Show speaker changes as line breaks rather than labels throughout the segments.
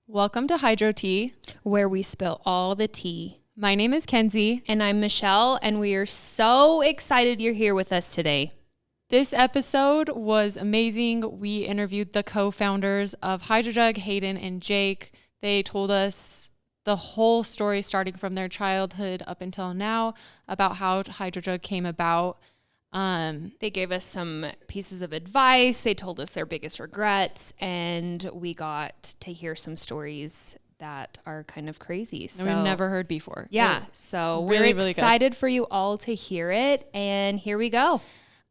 Welcome to HydroTea,
where we spill all the tea.
My name is Kenzie.
And I'm Michelle, and we are so excited you're here with us today.
This episode was amazing. We interviewed the co-founders of HydroJug, Hayden and Jake. They told us the whole story starting from their childhood up until now about how HydroJug came about.
They gave us some pieces of advice. They told us their biggest regrets, and we got to hear some stories that are kind of crazy.
So, we've never heard before.
Yeah. So we're excited for you all to hear it. And here we go.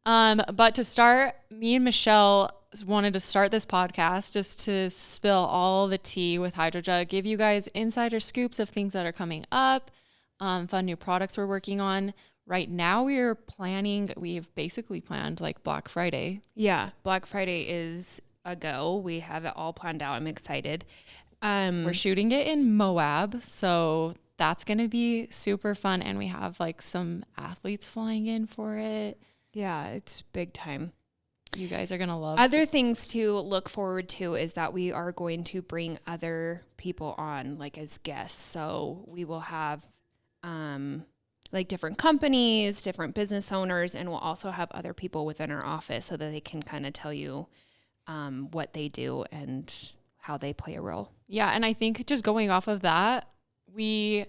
But to start, me and Michelle wanted to start this podcast just to spill all the tea with HydroJug, give you guys insider scoops of things that are coming up, fun new products we're working on. Right now we've basically planned like Black Friday.
Yeah, Black Friday is a go. We have it all planned out. I'm excited.
We're shooting it in Moab, so that's going to be super fun. And we have like some athletes flying in for it.
Yeah, it's big time.
You guys are going to love
Other things to look forward to is that we are going to bring other people on like as guests. So we will have like different companies, different business owners, and we'll also have other people within our office so that they can kind of tell you what they do and how they play a role.
Yeah, and I think just going off of that, we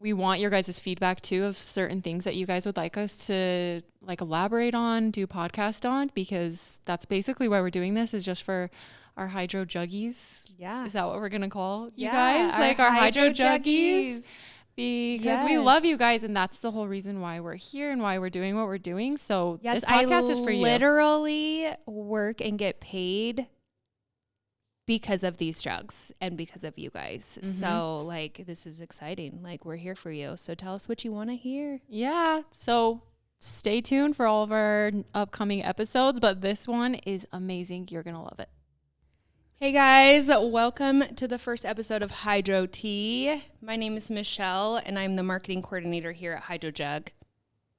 want your guys' feedback too of certain things that you guys would like us to like elaborate on, do podcast on, because that's basically why we're doing this, is just for our HydroJuggies.
Yeah.
Is that what we're going to call you guys? Like our HydroJuggies. Because we love you guys, and that's the whole reason why we're here and why we're doing what we're doing. So
yes,
this podcast is for you.
I literally work and get paid because of these jugs and because of you guys. Mm-hmm. So like, this is exciting. Like, we're here for you. So tell us what you want to hear.
Yeah. So stay tuned for all of our upcoming episodes, but this one is amazing. You're going to love it.
Hey guys, welcome to the first episode of HydroTea. My name is Michelle, and I'm the marketing coordinator here at HydroJug.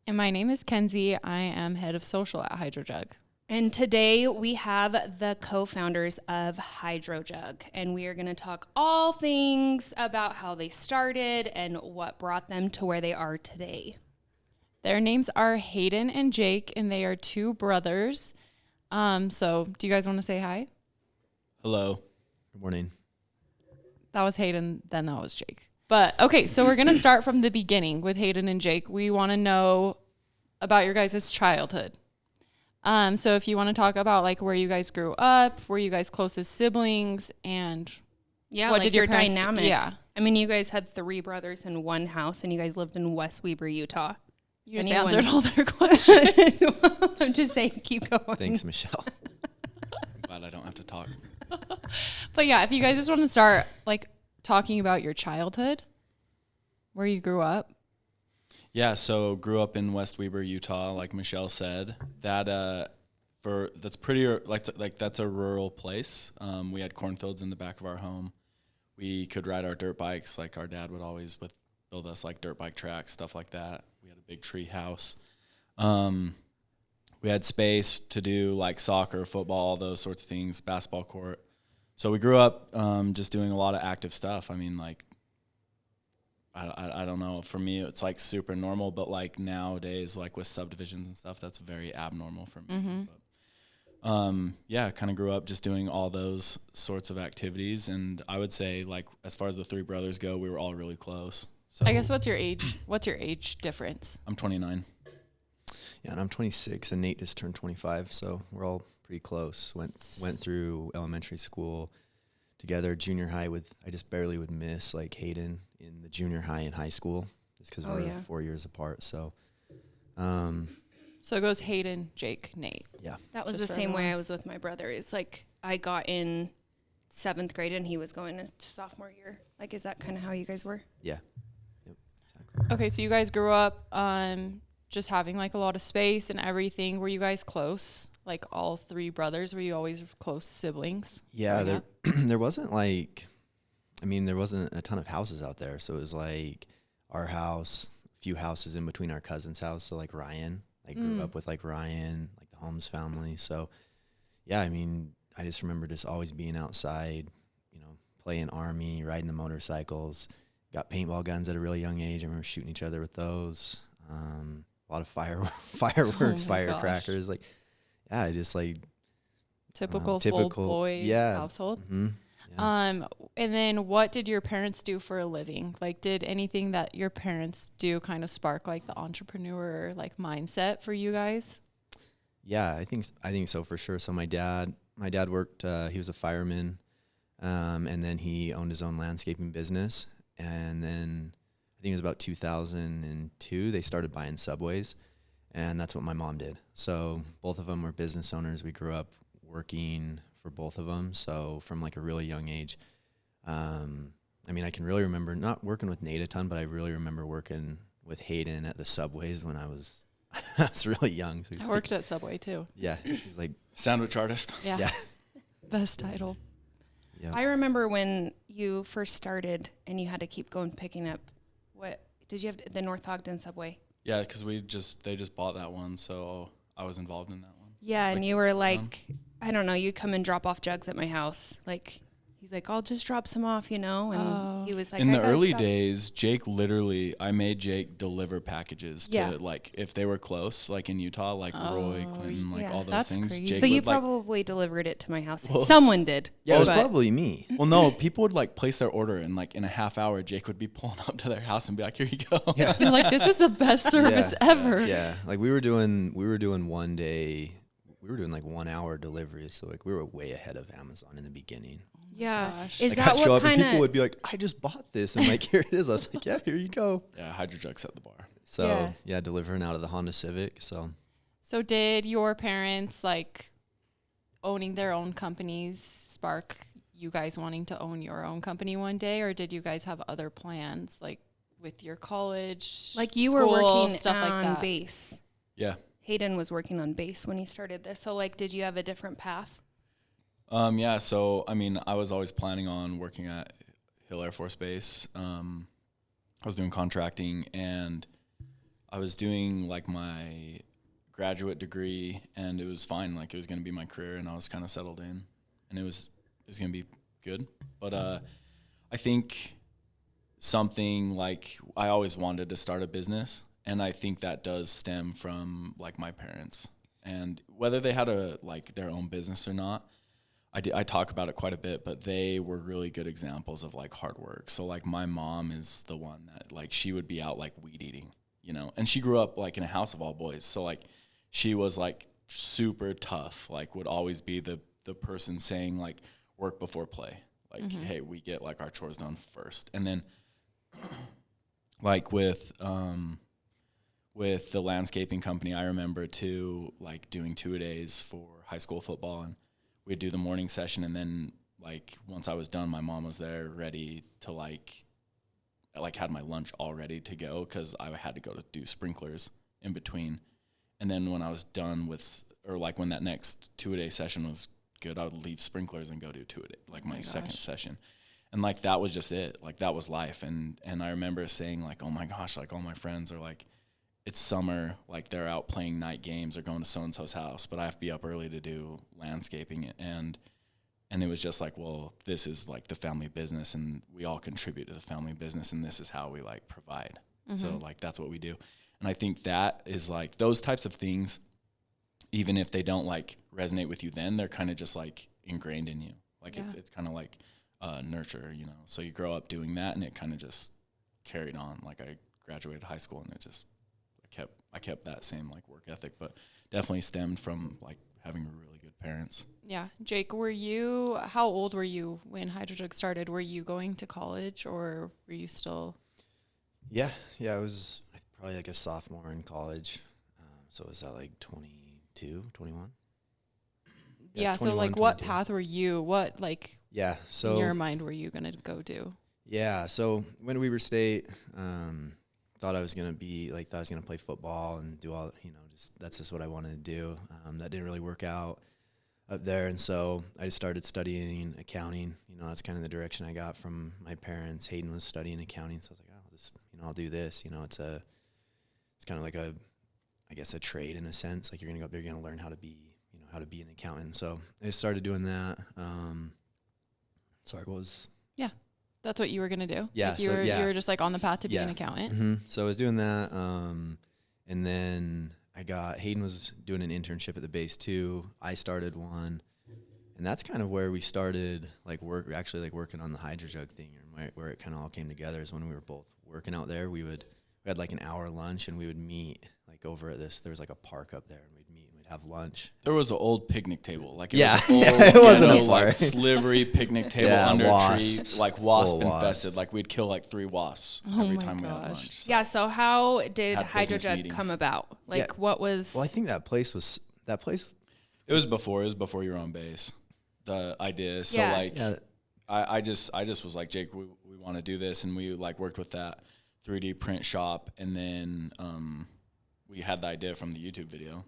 And my name is Kenzie. I am head of social at HydroJug.
And today we have the co-founders of HydroJug, and we are going to talk all things about how they started and what brought them to where they are today.
Their names are Hayden and Jake, and they are two brothers. So do you guys want to say hi?
Hello. Good morning.
That was Hayden, then that was Jake. But okay, so we're going to start from the beginning with Hayden and Jake. We want to know about your guys' childhood. So if you want to talk about like where you guys grew up, were you guys closest siblings, and
what
like
did your parents dynamic?
Yeah.
I mean, you guys had 3 brothers in one house, and you guys lived in West Weber, Utah.
You just answered all their questions.
I'm just saying, keep going.
Thanks, Michelle. I'm glad I don't have to talk.
But yeah, if you guys just want to start like talking about your childhood, where you grew up.
Yeah, so grew up in West Weber, Utah, like Michelle said. That's a rural place. We had cornfields in the back of our home. We could ride our dirt bikes. Like our dad would always build us like dirt bike tracks, stuff like that. We had a big tree house. We had space to do like soccer, football, those sorts of things, basketball court. So we grew up just doing a lot of active stuff. I mean, like, I don't know. For me, it's like super normal, but like nowadays, like with subdivisions and stuff, that's very abnormal for me.
Mm-hmm.
But, yeah, kind of grew up just doing all those sorts of activities. And I would say, like, as far as the 3 brothers go, we were all really close. So
I guess what's your age difference?
I'm 29.
Yeah, and I'm 26, and Nate just turned 25, so we're all pretty close. Went through elementary school together, junior high I just barely would miss like Hayden in the junior high and high school, just because we're 4 years apart. So,
so it goes Hayden, Jake, Nate.
Yeah,
that was the same way I was with my brother. It's like I got in 7th grade, and he was going to sophomore year. Like, is that kind of how you guys were?
Yeah. Yep. Exactly.
Okay, so you guys grew up just having like a lot of space and everything. Were you guys close? Like all 3 brothers, were you always close siblings?
Yeah, there wasn't there wasn't a ton of houses out there. So it was like our house, a few houses in between our cousin's house. So like Ryan, I grew up with like Ryan, like the Holmes family. So yeah, I mean, I just remember just always being outside, playing Army, riding the motorcycles. Got paintball guns at a really young age. I remember shooting each other with those. A lot of fireworks, firecrackers. Like, yeah, I just like
Typical full boy household.
Mm-hmm. Yeah.
And then what did your parents do for a living? Like, did anything that your parents do kind of spark like the entrepreneur like mindset for you guys?
Yeah, I think so for sure. So my dad worked, he was a fireman, and then he owned his own landscaping business. And then I think it was about 2002, they started buying Subways, and that's what my mom did. So both of them were business owners. We grew up working for both of them. So from like a really young age, I mean, I can really remember not working with Nate a ton, but I really remember working with Hayden at the Subways when I was really young. So
I worked at Subway too.
Yeah, he's like
Sandwich artist.
Yeah. Best title.
Yeah.
I remember when you first started and you had to keep going picking up. What did you have the North Ogden Subway?
Yeah, because they just bought that one, so I was involved in that one.
Yeah, and you were like, I don't know, you come and drop off jugs at my house. Like, he's like, I'll just drop some off, you know? And he was like,
in the early days, I made Jake deliver packages to like, if they were close, like in Utah, like Roy, Clinton, like all those things.
Crazy.
Jake
so you
would, like,
probably delivered it to my house. Someone did.
Yeah, it was probably me.
well, no, people would like place their order and like in a half hour, Jake would be pulling up to their house and be like, here you go.
Yeah.
You're like, this is the best service ever.
Yeah, like we were doing one day, we were doing like 1 hour deliveries. So like we were way ahead of Amazon in the beginning.
Yeah.
Gosh.
Is
Like
that
I'd show
what
up and
kind
people
of...
would be like, I just bought this. And like, here it is. I was like, yeah, here you go.
Yeah, HydroJug set the bar.
So yeah, delivering out of the Honda Civic.
So did your parents, like, owning their own companies spark you guys wanting to own your own company one day? Or did you guys have other plans, like, with your college,
Like you
school,
were working
stuff
on
like that?
base.
Yeah.
Hayden was working on base when he started this. So, like, did you have a different path?
Yeah, so, I mean, I was always planning on working at Hill Air Force Base. I was doing contracting, and I was doing, like, my graduate degree, and it was fine. Like, it was going to be my career, and I was kind of settled in, and it was going to be good. But I think something, like, I always wanted to start a business, and I think that does stem from, like, my parents. And whether they had their own business or not, I talk about it quite a bit, but they were really good examples of like hard work. So like my mom is the one that like she would be out like weed eating, you know, and she grew up like in a house of all boys. So like she was like super tough, like would always be the person saying like work before play. Like, hey, we get like our chores done first. And then like with the landscaping company, I remember too, like doing 2-a-days for high school football, and we'd do the morning session, and then like once I was done, my mom was there ready to like had my lunch all ready to go because I had to go to do sprinklers in between. And then when I was done with, or like when that next 2-a-day session was good, I would leave sprinklers and go do 2-a-day, like my second session. And like that was just it. Like that was life. And I remember saying like, oh my gosh, like all my friends are like, it's summer, like they're out playing night games or going to so-and-so's house, but I have to be up early to do landscaping. And it was just like, well, this is like the family business, and we all contribute to the family business, and this is how we like provide. So like that's what we do. And I think that is like those types of things, even if they don't like resonate with you then, they're kind of just like ingrained in you. Like it's kind of like nurture, you know. So you grow up doing that, and it kind of just carried on. Like I graduated high school, and it just I kept that same like work ethic, but definitely stemmed from like having really good parents.
Yeah. Jake, how old were you when HydroJug started? Were you going to college, or were you still?
Yeah, I was probably like a sophomore in college. So was that like 22, 21?
Yeah, so like
22.
what path were you,
so
in your mind were you going to go do?
Yeah, so went to Weber State, thought I was going to play football and do all, that's just what I wanted to do. That didn't really work out up there. And so I just started studying accounting. That's kind of the direction I got from my parents. Hayden was studying accounting. So I was like, I'll do this. It's kind of like a trade in a sense. Like you're going to go up there, you're going to learn how to be an accountant. So I started doing that. Sorry, what was?
That's what you were going to do?
Yeah.
Like you were just like on the path to be an accountant?
Mm-hmm. So I was doing that. And then Hayden was doing an internship at the base too. I started one. And that's kind of where we started working on the HydroJug thing, and where it kind of all came together is when we were both working out there. We had like an hour lunch, and we would meet like over at there was like a park up there, and we'd meet and we'd have lunch.
There was an old picnic table. Like
it
it
wasn't a park.
Like slivery picnic table under
wasps.
a tree, like wasp infested. Like we'd kill like 3 wasps every time we had lunch. So
yeah. So how did HydroJug come about? Like what was?
Well, I think that place.
It was before you were on base. The idea. So I just was like, Jake, we want to do this, and we like worked with that 3D print shop, and then we had the idea from the YouTube video,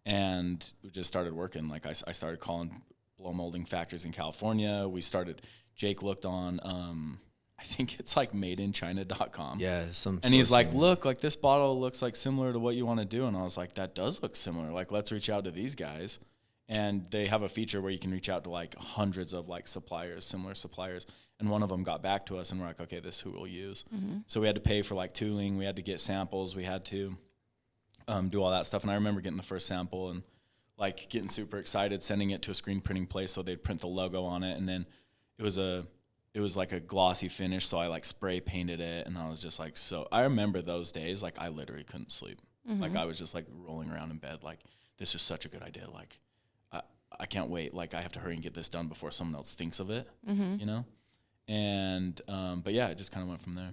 and we just started working. Like I started calling blow molding factories in California. Jake looked on I think it's like madeinchina.com.
Yeah,
and he's like, look, like this bottle looks like similar to what you want to do, and I was like, that does look similar. Like let's reach out to these guys. And they have a feature where you can reach out to like hundreds of like similar suppliers. And one of them got back to us, and we're like, okay, this is who we'll use. Mm-hmm. So we had to pay for like tooling. We had to get samples. We had to do all that stuff. And I remember getting the first sample and like getting super excited, sending it to a screen printing place so they'd print the logo on it. And then it was like a glossy finish. So I like spray painted it. And I was just like, I remember those days, like I literally couldn't sleep. Mm-hmm. Like I was just like rolling around in bed. Like, this is such a good idea. Like, I can't wait. Like, I have to hurry and get this done before someone else thinks of it, And, but yeah, it just kind of went from there.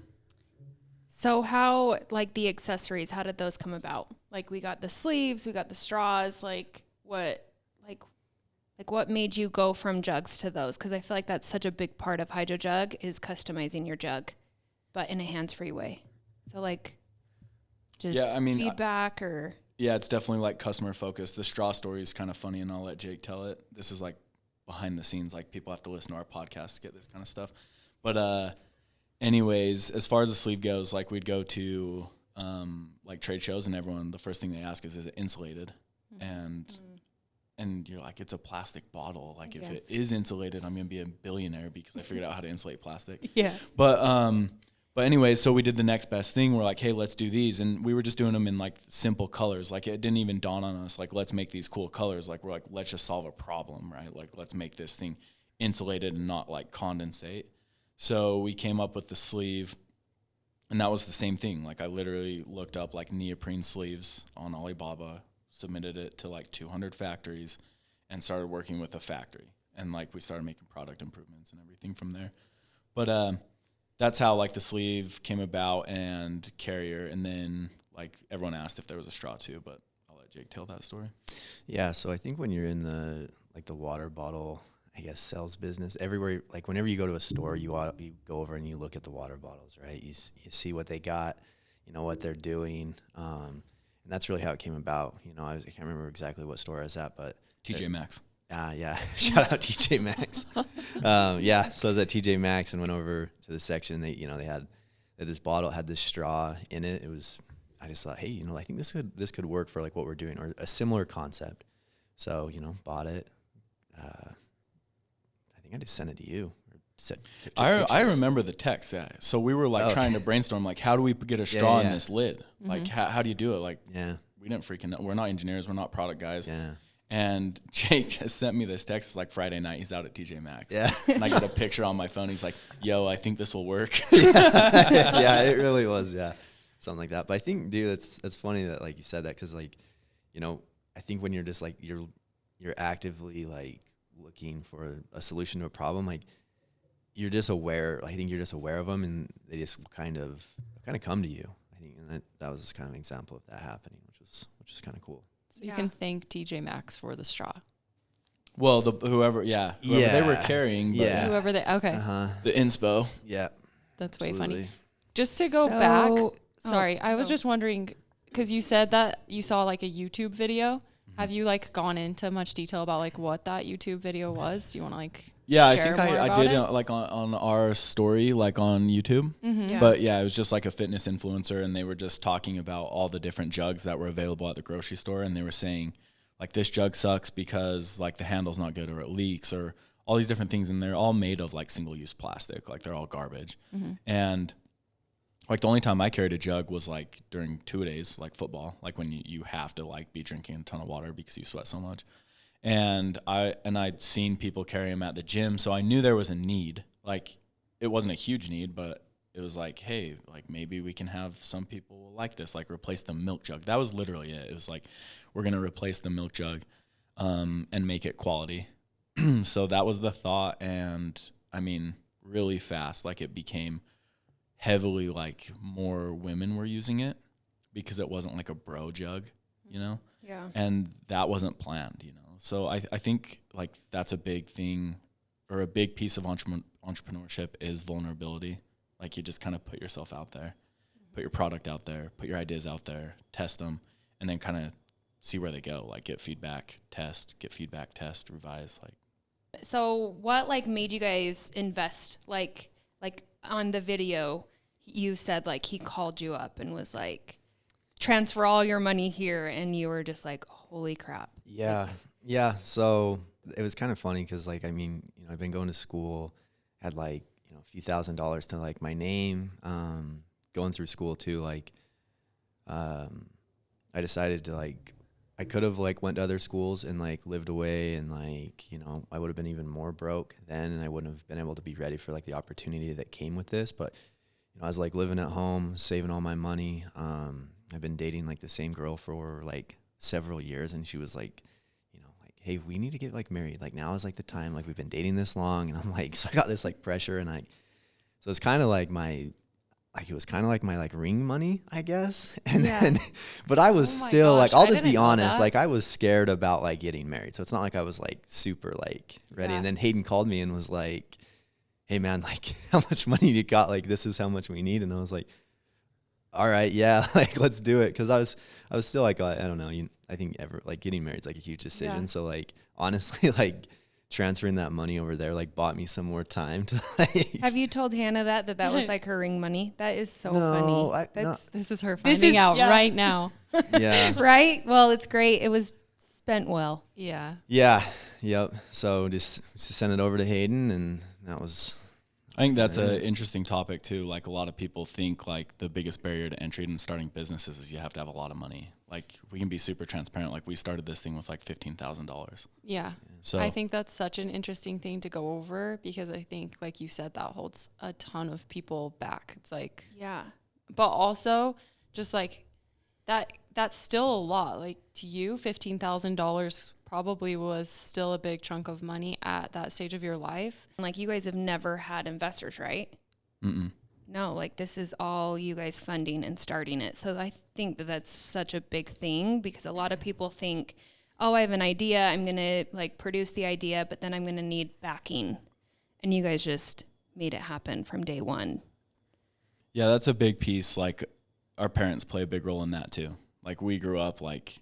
So how, like the accessories, how did those come about? Like we got the sleeves, we got the straws, like what made you go from jugs to those? Cause I feel like that's such a big part of HydroJug is customizing your jug, but in a hands-free way. So like just feedback or...
Yeah, it's definitely like customer focused. The straw story is kind of funny, and I'll let Jake tell it. This is like behind the scenes, like people have to listen to our podcast to get this kind of stuff. But anyways, as far as the sleeve goes, like we'd go to like trade shows, and everyone, the first thing they ask is it insulated? And you're like, it's a plastic bottle. Like if it is insulated, I'm gonna be a billionaire because I figured out how to insulate plastic.
Yeah.
But anyways, so we did the next best thing. We're like, hey, let's do these. And we were just doing them in like simple colors. Like it didn't even dawn on us, like, let's make these cool colors. Like we're like, let's just solve a problem, right? Like let's make this thing insulated and not like condensate. So we came up with the sleeve, and that was the same thing. Like I literally looked up like neoprene sleeves on Alibaba, submitted it to like 200 factories, and started working with a factory. And like we started making product improvements and everything from there. But that's how like the sleeve came about and carrier, and then like everyone asked if there was a straw too, but I'll let Jake tell that story.
Yeah, so I think when you're in the water bottle, I guess, sales business, everywhere, like whenever you go to a store, you go over and you look at the water bottles, right? You see what they got, you know what they're doing, and that's really how it came about. I can't remember exactly what store I was at, but
TJ Maxx.
Yeah. Shout out TJ Maxx. So I was at TJ Maxx and went over to the section. They had this bottle, had this straw in it. I just thought, hey, I think this could work for like what we're doing, or a similar concept. So, bought it. I think I just sent it to you.
I remember the text. Yeah. So we were like trying to brainstorm, like, how do we get a straw in this lid? Mm-hmm. Like, how do you do it? Like, we didn't freaking know. We're not engineers. We're not product guys. Yeah. And Jake just sent me this text. It's like Friday night. He's out at TJ Maxx. Yeah. And I get a picture on my phone. He's like, yo, I think this will work.
Yeah, it really was. Yeah. Something like that. But I think, dude, it's funny that like you said that, because like, I think when you're just like, you're actively like looking for a solution to a problem, like you're just aware. I think you're just aware of them, and they just kind of come to you. I think, and that was just kind of an example of that happening, which was kind of cool.
So you can thank TJ Maxx for the straw.
Well, whoever they were carrying, but
whoever they
the inspo,
that's way funny. Just to go back, I was just wondering, because you said that you saw like a YouTube video. Mm-hmm. Have you like gone into much detail about like what that YouTube video was? Do you want to like?
Yeah, I think I did like on our story, like on YouTube. Mm-hmm. Yeah. But yeah, it was just like a fitness influencer, and they were just talking about all the different jugs that were available at the grocery store, and they were saying like, this jug sucks because like the handle's not good, or it leaks, or all these different things, and they're all made of like single-use plastic. Like they're all garbage. And like the only time I carried a jug was like during 2-a-days, like football, like when you have to like be drinking a ton of water because you sweat so much. And I'd seen people carry them at the gym, so I knew there was a need. Like it wasn't a huge need, but it was like, hey, like maybe we can have some people like this, like replace the milk jug. That was literally it. It was like, we're gonna replace the milk jug, and make it quality. So that was the thought, and I mean, really fast, like it became heavily like more women were using it because it wasn't like a bro jug, you know?
Yeah.
And that wasn't planned, you know? So I think like that's a big thing, or a big piece of entrepreneurship is vulnerability. Like you just kind of put yourself out there, put your product out there, put your ideas out there, test them, and then kind of see where they go. Like get feedback, test, revise. Like.
So what like made you guys invest? Like on the video, you said like he called you up and was like, transfer all your money here, and you were just like, holy crap.
Yeah. Yeah. So it was kind of funny because, like, I mean, you know, I've been going to school, had like, you know, a few $1,000s to like my name, going through school too. Like, I decided to like, I could have like went to other schools and like lived away, and like, you know, I would have been even more broke then, and I wouldn't have been able to be ready for like the opportunity that came with this. But, you know, I was like living at home, saving all my money. I've been dating like the same girl for like several years, and she was like, you know, like, hey, we need to get like married. Like now is like the time, like we've been dating this long. And I'm like, so I got this like pressure, and like, so it's kind of like it was kind of like my like ring money, I guess. And then, but I was still
gosh,
like, I'll
I
just be
didn't know
honest.
that.
Like I was scared about like getting married. So it's not like I was like super like ready.
Yeah.
And then Hayden called me and was like, hey man, like how much money you got? Like, this is how much we need. And I was like, all right, yeah, like let's do it. Cause I was still like, I don't know. I think like getting married is like a huge decision.
Yeah.
So like, honestly, like transferring that money over there, like bought me some more time to like.
Have you told Hannah that was like her ring money? That is so funny. That's
This is her
This
finding
is-
out
yeah.
right now.
Yeah.
right. Well, it's great. It was spent well.
Yeah.
Yeah. Yep. So just sent it over to Hayden, and that was.
I think that's an interesting topic too. Like a lot of people think like the biggest barrier to entry in starting businesses is you have to have a lot of money. Like we can be super transparent. Like we started this thing with like $15,000.
Yeah.
So
I think that's such an interesting thing to go over, because I think, like you said, that holds a ton of people back. It's like,
Yeah.
but also just like that's still a lot. Like to you, $15,000 probably was still a big chunk of money at that stage of your life.
Like you guys have never had investors, right?
mm-mm.
No, like this is all you guys funding and starting it. So I think that that's such a big thing, because a lot of people think, oh, I have an idea. I'm going to like produce the idea, but then I'm going to need backing. And you guys just made it happen from day one.
Yeah, that's a big piece. Like our parents play a big role in that too. Like we grew up like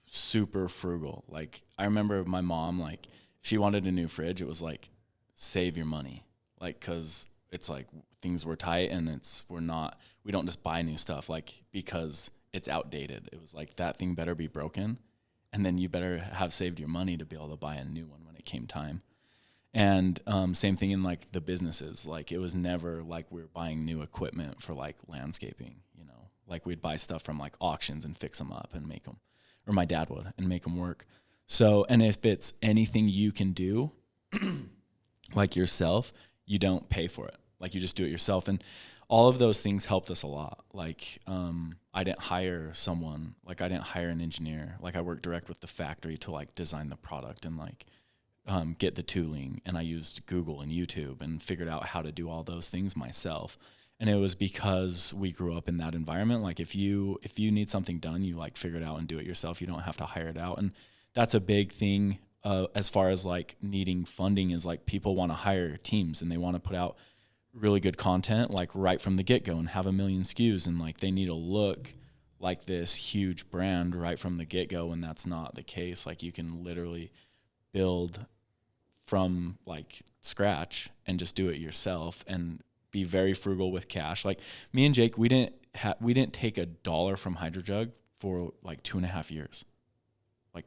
super frugal. Like I remember my mom, like if she wanted a new fridge, it was like, save your money. Like, cause it's like things were tight, and we don't just buy new stuff like because it's outdated. It was like that thing better be broken, and then you better have saved your money to be able to buy a new one when it came time. And same thing in like the businesses. Like it was never like we were buying new equipment for like landscaping, you know, like we'd buy stuff from like auctions and fix them up and make them, or my dad would, and make them work. So, and if it's anything you can do like yourself, you don't pay for it. Like you just do it yourself. And all of those things helped us a lot. Like I didn't hire someone, like I didn't hire an engineer. Like I worked direct with the factory to like design the product and like get the tooling. And I used Google and YouTube and figured out how to do all those things myself. And it was because we grew up in that environment. Like if you need something done, you like figure it out and do it yourself. You don't have to hire it out. And that's a big thing as far as like needing funding, is like people want to hire teams and they want to put out really good content like right from the get-go and have 1 million SKUs, and like they need to look like this huge brand right from the get-go, and that's not the case. Like you can literally build from like scratch and just do it yourself and be very frugal with cash. Like me and Jake, we didn't take $1 from HydroJug for like 2.5 years. Like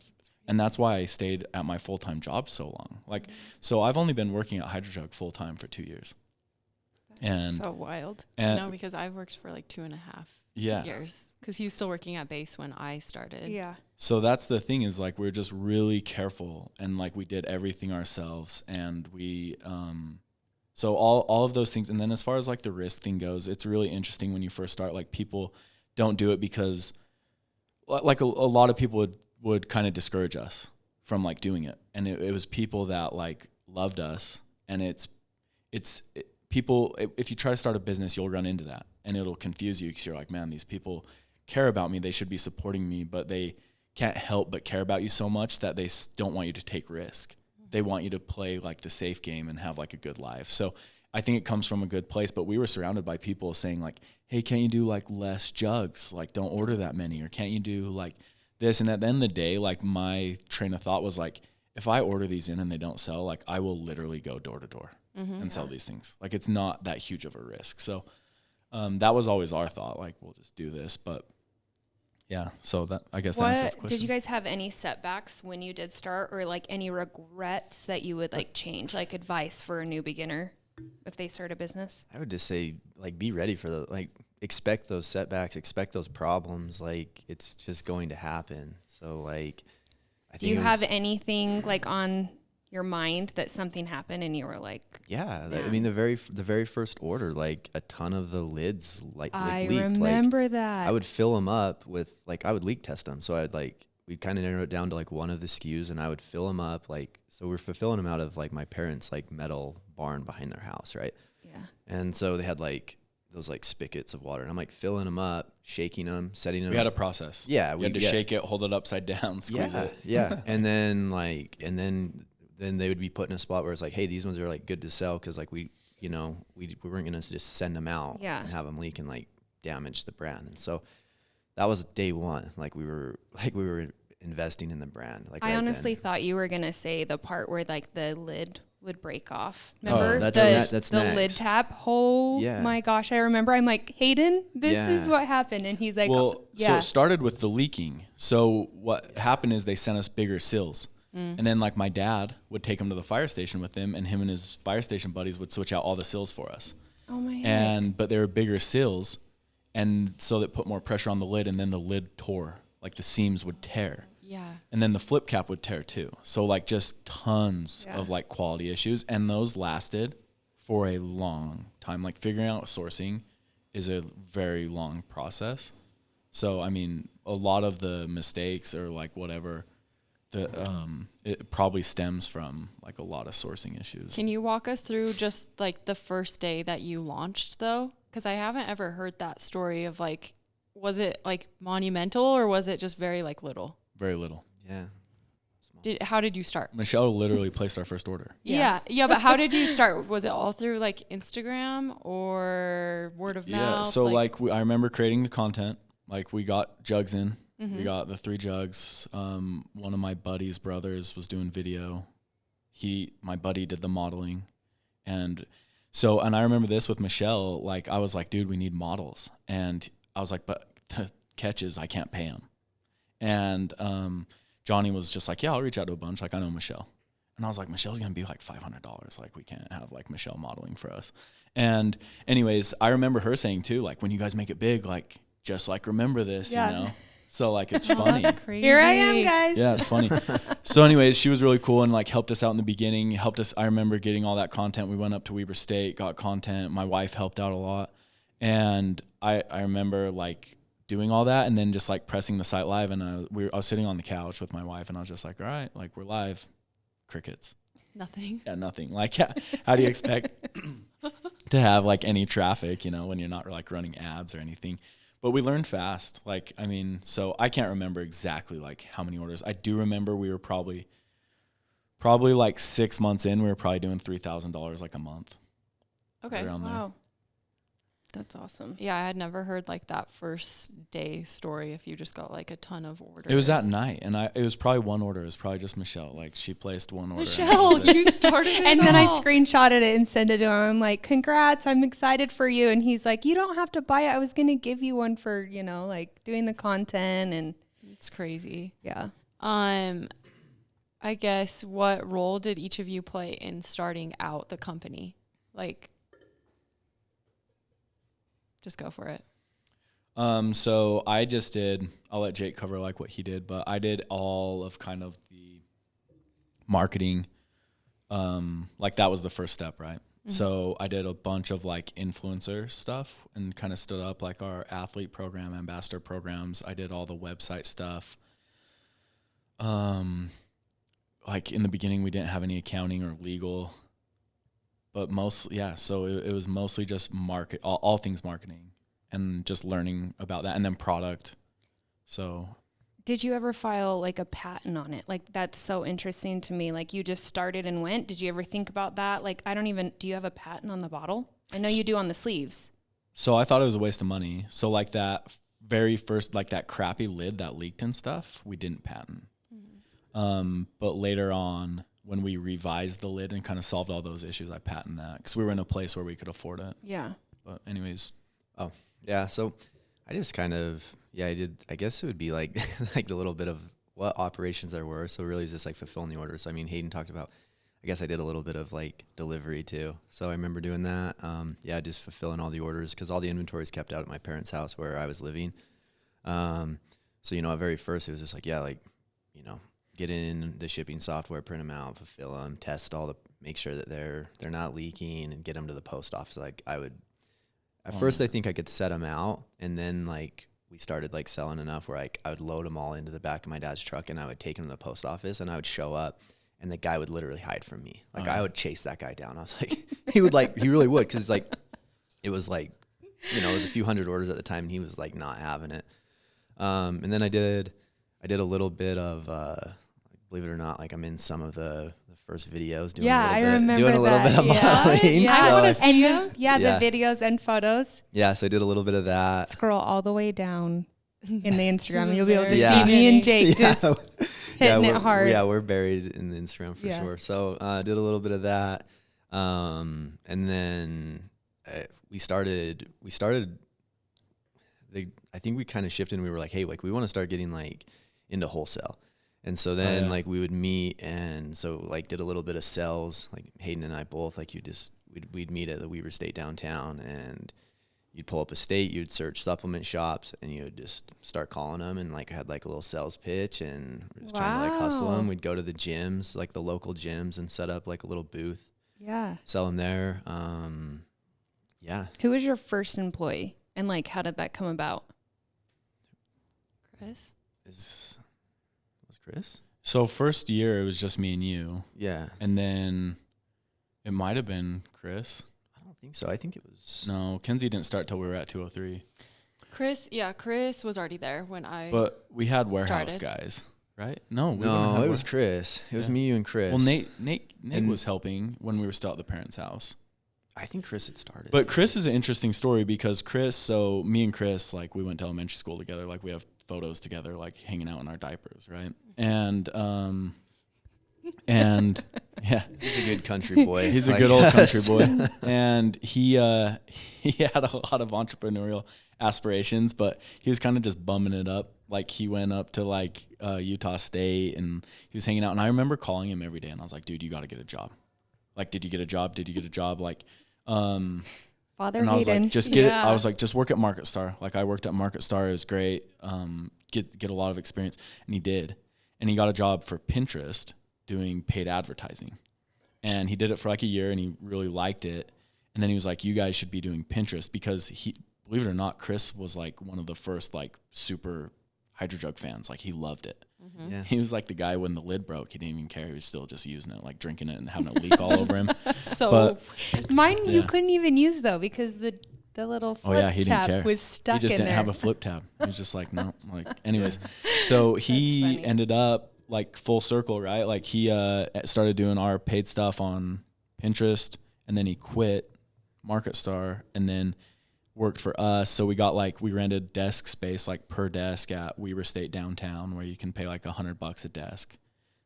And that's why I stayed at my full-time job so long. Like, so I've only been working at HydroJug full-time for 2 years. And
So wild.
No, because I've worked for like 2.5
yeah.
years. Because he was still working at base when I started.
Yeah.
So that's the thing is like, we're just really careful and like we did everything ourselves and we, so all of those things. And then as far as like the risk thing goes, it's really interesting when you first start, like people don't do it because like a lot of people would kind of discourage us from like doing it. And it was people that like loved us. And people, if you try to start a business, you'll run into that and it'll confuse you because you're like, man, these people care about me. They should be supporting me, but they can't help but care about you so much that they don't want you to take risk. They want you to play like the safe game and have like a good life. So I think it comes from a good place, but we were surrounded by people saying like, hey, can't you do like less jugs? Like don't order that many, or can't you do like this? And at the end of the day, like my train of thought was like, if I order these in and they don't sell, like I will literally go door to door and sell these things. Like it's not that huge of a risk. So that was always our thought, like we'll just do this. But yeah, so that I guess that answers the question.
Did you guys have any setbacks when you did start, or like any regrets that you would like change, like advice for a new beginner if they start a business?
I would just say, like, be ready for expect those setbacks, expect those problems. Like, it's just going to happen. So, like,
Do you have anything like on your mind that something happened and you were like,
yeah. I mean, the very first order, like a ton of the lids leaked.
I remember
like,
that.
I would fill them up with I would leak test them. So we'd kind of narrow it down to like one of the SKUs, and I would fill them up. Like, so we're fulfilling them out of like my parents' like metal barn behind their house, right?
Yeah.
And so they had like those like spigots of water, and I'm like filling them up, shaking them, setting them.
We had a process.
Yeah,
we had to shake it, hold it upside down, squeeze it.
Yeah, and then they would be put in a spot where it's like, hey, these ones are like good to sell because like we weren't gonna just send them out and have them leak and like damage the brand. And so that was day one. Like we were investing in the brand. Like
I honestly thought you were gonna say the part where like the lid would break off. Remember
that's
the
next.
lid tap? Oh my gosh, I remember. I'm like, Hayden, this is what happened, and he's like,
so it started with the leaking. So what happened is they sent us bigger sills. And then like my dad would take him to the fire station with him, and him and his fire station buddies would switch out all the sills for us.
Oh my heck.
But they were bigger sills, and so that put more pressure on the lid, and then the lid tore. Like the seams would tear.
Yeah.
And then the flip cap would tear too. So like just tons of like quality issues, and those lasted for a long time. Like figuring out sourcing is a very long process. So I mean, a lot of the mistakes or like whatever, it probably stems from like a lot of sourcing issues.
Can you walk us through just like the first day that you launched though? Because I haven't ever heard that story of like, was it like monumental or was it just very like little?
Very little.
Yeah.
How did you start?
Michelle literally placed our first order.
Yeah. But how did you start? Was it all through like Instagram or word of mouth?
Yeah. So I remember creating the content. Like we got jugs in. We got the 3 jugs. One of my buddy's brothers was doing video. My buddy did the modeling. And I remember this with Michelle, like I was like, dude, we need models. And I was like, but the catch is I can't pay them. And Johnny was just like, yeah, I'll reach out to a bunch. Like I know Michelle. And I was like, Michelle's going to be like $500. Like we can't have like Michelle modeling for us. And anyways, I remember her saying too, like when you guys make it big, like just like remember this, you know? So like it's funny.
Here I am, guys.
Yeah, it's funny. So anyways, she was really cool and like helped us out in the beginning. I remember getting all that content. We went up to Weber State, got content. My wife helped out a lot. And I remember like doing all that and then just like pressing the site live. And I was sitting on the couch with my wife and I was just like, all right, like we're live. Crickets.
Nothing.
Yeah, nothing. Like how do you expect to have like any traffic, you know, when you're not like running ads or anything? But we learned fast. Like, I mean, so I can't remember exactly like how many orders. I do remember we were probably like 6 months in, we were probably doing $3,000 like a month.
Okay.
Around
Wow. That's awesome.
Yeah, I had never heard like that first day story if you just got like a ton of orders.
It was at night, and it was probably one order. It was probably just Michelle. Like she placed one order.
Michelle, you started it
And then I
all.
screenshotted it and sent it to him. I'm like, congrats, I'm excited for you. And he's like, you don't have to buy it. I was going to give you one for, like doing the content. And
It's crazy.
yeah.
I guess, what role did each of you play in starting out the company? Like, just go for it.
So I just did, I'll let Jake cover like what he did, but I did all of kind of the marketing. Like that was the first step, right? Mm-hmm. So I did a bunch of like influencer stuff and kind of stood up like our athlete program, ambassador programs. I did all the website stuff. Like in the beginning, we didn't have any accounting or legal, but mostly, yeah. So it was mostly just all things marketing and just learning about that, and then product. So
did you ever file like a patent on it? Like that's so interesting to me. Like you just started and went. Did you ever think about that? Like do you have a patent on the bottle? I know you do on the sleeves.
So I thought it was a waste of money. So like that very first, like that crappy lid that leaked and stuff, we didn't patent. Mm-hmm. But later on, when we revised the lid and kind of solved all those issues, I patented that because we were in a place where we could afford it.
Yeah.
But anyways.
Oh, yeah. So I just kind of, I did, I guess it would be like, like the little bit of what operations there were. So really it was just like fulfilling the orders. So, I mean, Hayden talked about, I guess I did a little bit of like delivery too. So I remember doing that. Just fulfilling all the orders because all the inventory is kept out at my parents' house where I was living. So, at very first it was just like, get in the shipping software, print them out, fulfill them, test make sure that they're not leaking and get them to the post office. Like at first I think I could set them out, and then like we started like selling enough where like I would load them all into the back of my dad's truck and I would take them to the post office and I would show up and the guy would literally hide from me. Like I would chase that guy down. I was like, he really would. Cause like, it was like, it was a few hundred orders at the time and he was like not having it. And then I did a little bit of, believe it or not, like I'm in some of the first videos doing a little bit of modeling.
Yeah.
So
I want to see them. Yeah, the videos and photos.
Yeah, so I did a little bit of that.
Scroll all the way down in the Instagram. You'll be able to see me and Jake just hitting it hard.
Yeah, we're buried in the Instagram for sure. So I did a little bit of that. And then we started I think we kind of shifted and we were like, hey, like we want to start getting like into wholesale. And so then like we would meet and so like did a little bit of sales, like Hayden and I both, like we'd meet at the Weaver State downtown and you'd pull up a state, you'd search supplement shops and you would just start calling them and like had like a little sales pitch and we're just trying to like hustle them. We'd go to the gyms, like the local gyms and set up like a little booth.
Yeah.
Sell them there.
Who was your first employee and like how did that come about?
Chris?
Was Chris?
So first year it was just me and you.
Yeah.
And then it might have been Chris.
I don't think so. I think it was.
No, Kenzie didn't start till we were at 203.
Chris was already there when I
But we had warehouse
started.
Guys, right? No,
it was Chris. It was me, you, and Chris.
Well, Nate was helping when we were still at the parents' house.
I think Chris had started.
But Chris is an interesting story because so me and Chris, like we went to elementary school together, like we have photos together, like hanging out in our diapers, right? And yeah,
he's a good country boy.
He's a good old country boy, and he had a lot of entrepreneurial aspirations, but he was kind of just bumming it up. Like he went up to like Utah State, and he was hanging out. And I remember calling him every day, and I was like, "Dude, you got to get a job. Like, did you get a job? Did you get a job? Like."
Father
and I was
Hayden.
like, just get it. I was like, just work at Market Star. Like I worked at Market Star. It was great. Get a lot of experience. And he did. And he got a job for Pinterest doing paid advertising. And he did it for like a year and he really liked it. And then he was like, you guys should be doing Pinterest because believe it or not, Chris was like one of the first like super HydroJug fans. Like he loved it. Mm-hmm. Yeah. He was like the guy when the lid broke, he didn't even care. He was still just using it, like drinking it and having it leak all over him.
Mine you couldn't even use though because the little flip tab was stuck in there.
He just didn't have a flip tab. He was just like, no. Like, anyways, so he ended up like full circle, right? Like he started doing our paid stuff on Pinterest, and then he quit Market Star, and then worked for us. So we rented desk space like per desk at Weaver State downtown where you can pay like $100 a desk.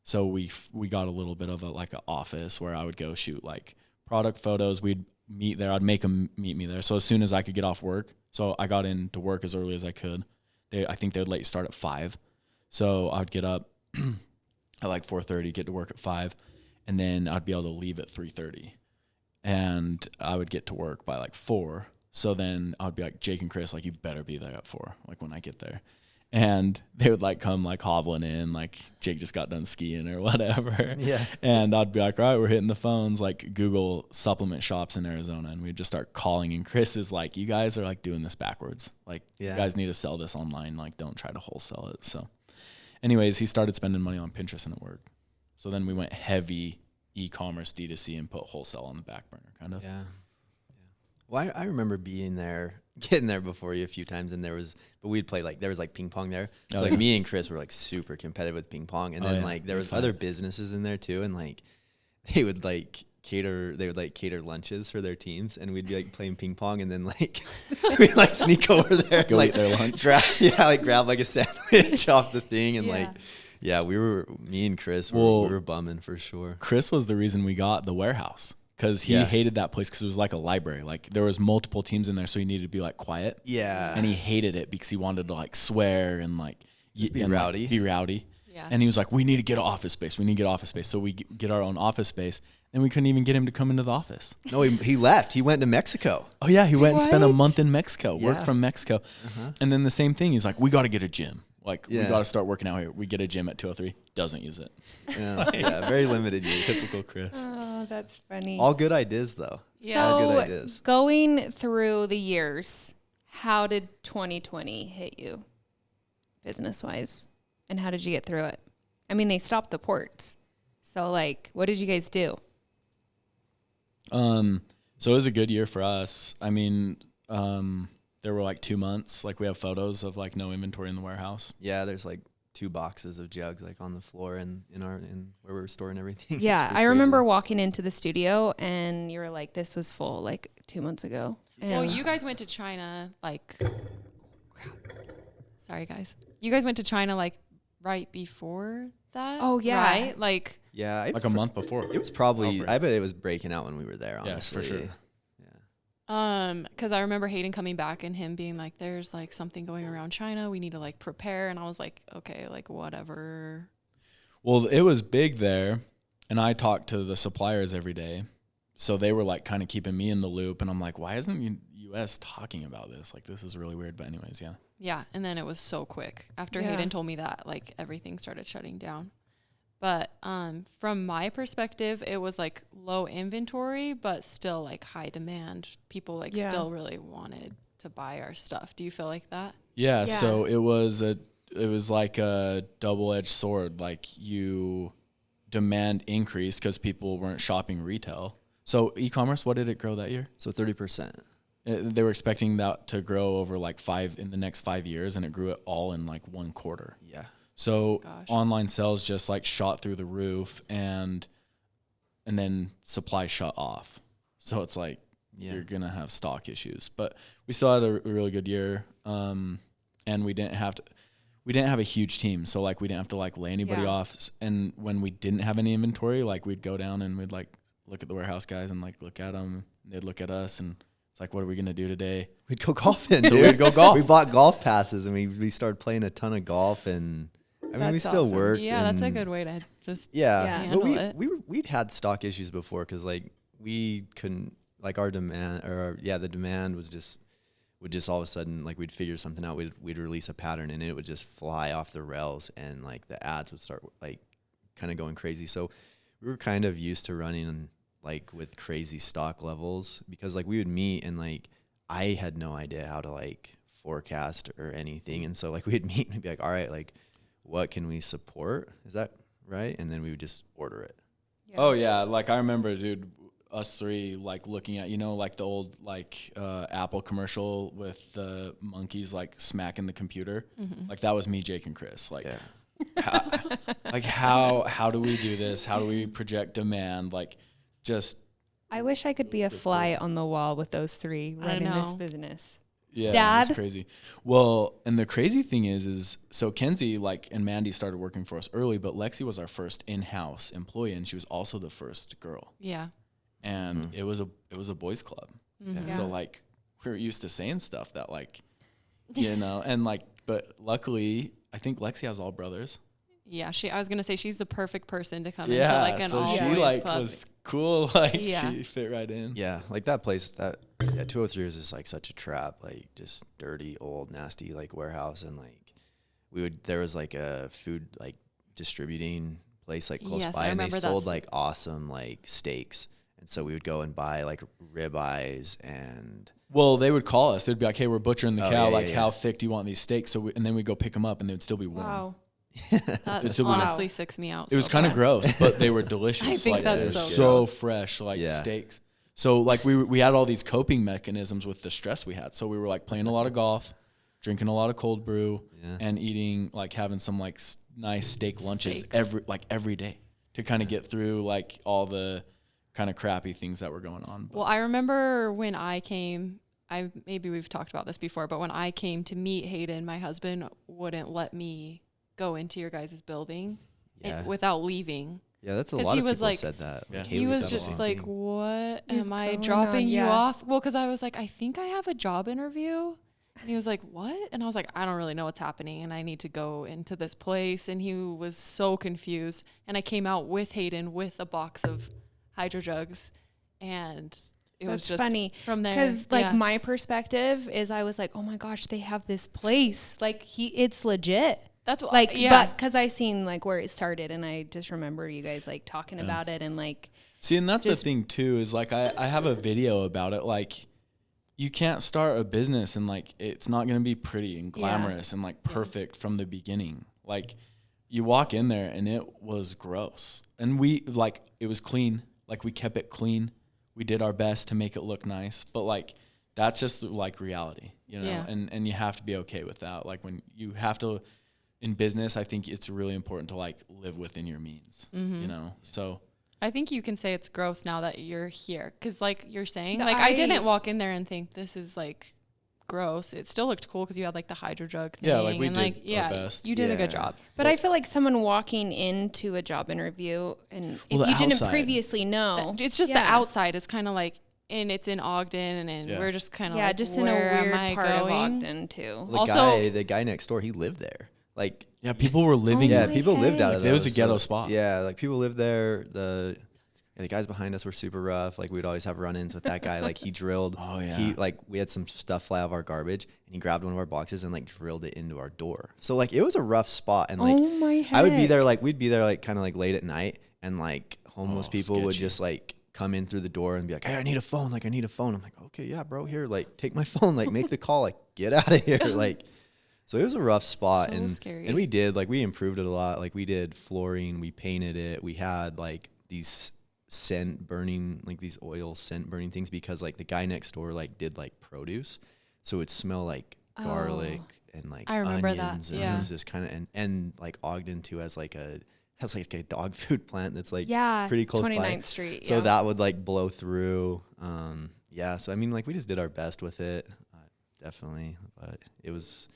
So we got a little bit of an office where I would go shoot like product photos. We'd meet there. I'd make them meet me there. So as soon as I could get off work, so I got into work as early as I could. I think they would let you start at 5. So I would get up. at like 4:30, get to work at 5, and then I'd be able to leave at 3:30, and I would get to work by like 4. So then I'd be like, Jake and Chris, like, you better be there at 4, like when I get there. And they would like come like hobbling in, like Jake just got done skiing or whatever.
Yeah.
And I'd be like, all right, we're hitting the phones, like Google supplement shops in Arizona. And we'd just start calling. And Chris is like, you guys are like doing this backwards. Like, you guys need to sell this online. Like, don't try to wholesale it. So anyways, he started spending money on Pinterest and it worked. So then we went heavy e-commerce D2C and put wholesale on the back burner kind of.
Yeah. Well, I remember getting there before you a few times, and but we'd play there was like ping pong there. So like me and Chris were like super competitive with ping pong, and then like there was other businesses in there too, and like they would cater lunches for their teams, and we'd be like playing ping pong, and then like we'd like sneak over there,
go
like
eat their lunch,
grab like a sandwich off the thing, and me and Chris we were bumming for sure.
Chris was the reason we got the warehouse. Because he hated that place because it was like a library. Like there was multiple teams in there, so he needed to be like quiet.
Yeah.
And he hated it because he wanted to like swear and like
be rowdy.
Like, be rowdy.
Yeah.
And he was like, we need to get an office space. So we get our own office space. And we couldn't even get him to come into the office.
No, he left. He went to Mexico.
Oh, yeah. He went and spent a month in Mexico, worked from Mexico.
Uh-huh.
And then the same thing. He's like, we got to get a gym. Like, we got to start working out here. We get a gym at 203. Doesn't use it.
Yeah, very limited use.
Typical Chris.
Oh, that's funny.
All good ideas, though.
Yeah.
All good
So
ideas.
going through the years, how did 2020 hit you business-wise? And how did you get through it? I mean, they stopped the ports. So, like, what did you guys do?
So it was a good year for us. I mean, there were like 2 months, like we have photos of like no inventory in the warehouse.
Yeah, there's like 2 boxes of jugs like on the floor and in where we were storing everything.
Yeah, I remember walking into the studio and you were like, this was full like 2 months ago.
Well, you guys went to China like, sorry guys. You guys went to China like right before that?
Oh, yeah.
Right? Like,
yeah,
Like a month before.
it was probably. I bet it was breaking out when we were there. Honestly,
for sure.
because I remember Hayden coming back and him being like, there's like something going around China. We need to like prepare. And I was like, okay, like whatever.
Well, it was big there, and I talked to the suppliers every day. So they were like kind of keeping me in the loop, and I'm like, why isn't U.S. talking about this? Like, this is really weird. But anyways, yeah.
Yeah, and then it was so quick. After Hayden told me that, like everything started shutting down. But from my perspective, it was like low inventory, but still like high demand. People like still really wanted to buy our stuff. Do you feel like that?
Yeah. So it was like a double-edged sword. Like you demand increase because people weren't shopping retail. So e-commerce, what did it grow that year?
So 30%.
They were expecting that to grow over like in the next 5 years, and it grew it all in like 1 quarter.
Yeah.
So online sales just like shot through the roof, and then supply shut off. So it's like you're gonna have stock issues. But we still had a really good year, and we didn't have a huge team. So like we didn't have to like lay anybody off. And when we didn't have any inventory, like we'd go down and we'd like look at the warehouse guys and like look at them. And they'd look at us and it's like, what are we gonna do today?
We'd go golfing.
So we'd go golf.
We bought golf passes and we started playing a ton of golf, and I mean we still work.
Yeah, that's a good way to just
handle
it.
We'd had stock issues before because like we couldn't, like our demand the demand would just all of a sudden, like we'd figure something out, we'd release a pattern and it would just fly off the rails, and like the ads would start like kind of going crazy. So we were kind of used to running like with crazy stock levels, because like we would meet and like I had no idea how to like forecast or anything, and so like we'd meet and be like, all right, like what can we support? Is that right? And then we would just order it.
Yeah. Oh yeah, like I remember, dude, us three like looking at, like the old like Apple commercial with the monkeys like smacking the computer. Mm-hmm. Like that was me, Jake, and Chris. Like, how do we do this? How do we project demand? Like, just.
I wish I could be a fly on the wall with those three running this business.
Yeah,
Dad?
It's crazy. Well, and the crazy thing is so Kenzie and Mandy started working for us early, but Lexi was our first in-house employee, and she was also the first girl.
Yeah.
And it was a boys club. Mm-hmm. So like we were used to saying stuff that like, and like, but luckily I think Lexi has all brothers.
Yeah, I was gonna say she's the perfect person to come into
Yeah,
like an
so
all
she
boys
like
club.
was cool. Like
Yeah.
she fit right in.
Yeah, like that place, 203 is just like such a trap, like just dirty, old, nasty like warehouse, and like there was like a food like distributing place like close
Yes,
by,
I
and they
remember
sold
that.
like awesome like steaks, and so we would go and buy like ribeyes and
Well, they would call us. They'd be like, "Hey, we're butchering the
Oh,
cow.
yeah,
like,
yeah,
how
yeah.
thick do you want these steaks?" So, and then we'd go pick them up, and they would still be warm.
Wow.
That
It's still
honestly sicks me out.
It was
so
kind of
bad.
gross, but they were delicious.
I think
like,
that's
they're
so
so
gross.
fresh, like
Yeah.
steaks. So, like we had all these coping mechanisms with the stress we had. So we were like playing a lot of golf, drinking a lot of cold brew,
Yeah.
and eating like having some like nice steak lunches
Steaks.
every day to kind of get through like all the kind of crappy things that were going on. But
Well, I remember when I came. Maybe we've talked about this before, but when I came to meet Hayden, my husband wouldn't let me go into your guys' building
Yeah.
without leaving.
Yeah, that's a
'Cause
lot
he
of
was
people
like-
said that.
Yeah.
Like,
He
Haley
was
said the
just
same
like,
thing.
"What
Is
am I
going
dropping
on?
you
Yeah.
off?" Well, because I was like, "I think I have a job interview." And he was like, "What?" And I was like, "I don't really know what's happening, and I need to go into this place." And he was so confused. And I came out with Hayden with a box of HydroJugs, and it was
That's
just
funny
from there.
because like
yeah.
my perspective is I was like, oh my gosh, they have this place. Like it's legit.
That's what,
Like,
yeah.
but because I seen like where it started, and I just remember you guys like talking about it, and like,
see, and that's
just-
the thing too, is like I have a video about it. Like, you can't start a business and like it's not gonna be pretty and glamorous and like perfect from the beginning. Like, you walk in there and it was gross, and it was clean. Like, we kept it clean. We did our best to make it look nice, but like that's just like reality, you know.
Yeah.
And you have to be okay with that. Like, when you have to in business, I think it's really important to like live within your means, you know. So
I think you can say it's gross now that you're here. Because like you're saying,
No,
like I
I-
didn't walk in there and think this is like gross. It still looked cool because you had like the HydroJug thing.
Yeah, like, we
and
did
like,
our
yeah,
best.
you did a good
Yeah.
job.
but I feel like someone walking into a job interview, and if
Well, the
you didn't
outside.
previously know,
It's just the
Yeah.
outside is kind of like, and it's in Ogden, and
Yeah.
we're just kind of
yeah,
like,
just in a
where am
weird
I
part of
going?
Ogden too.
Also-
The guy next door, he lived there. Like,
yeah, people were living.
yeah,
in it.
people lived out of
Like,
there.
it was a ghetto spot.
Yeah, like people lived there. The guys behind us were super rough. Like, we'd always have run-ins with that guy. Like, he drilled.
Oh, yeah.
He like we had some stuff fly out of our garbage, and he grabbed one of our boxes and like drilled it into our door. So like it was a rough spot, and like
Oh my
I would be
heck.
there like we'd be there like kind of like late at night, and like homeless
Oh,
people would
sketchy.
just like come in through the door and be like, "Hey, I need a phone. Like, I need a phone." I'm like, "Okay, yeah, bro, here, like take my phone. Like, make the call. Like, get out of here." Like, so it was a rough spot,
So
and
scary.
and we did like we improved it a lot. Like, we did flooring, we painted it. We had like these scent burning, like these oil scent burning things, because like the guy next door like did like produce, so it smelled like garlic and like
I remember that,
onions, and
yeah.
it was just kind of and like Ogden too has like a dog food plant that's like
Yeah,
pretty close
29th
by.
Street.
So
yeah.
that would like blow through. Yeah, so I mean, like we just did our best with it, definitely. But it was,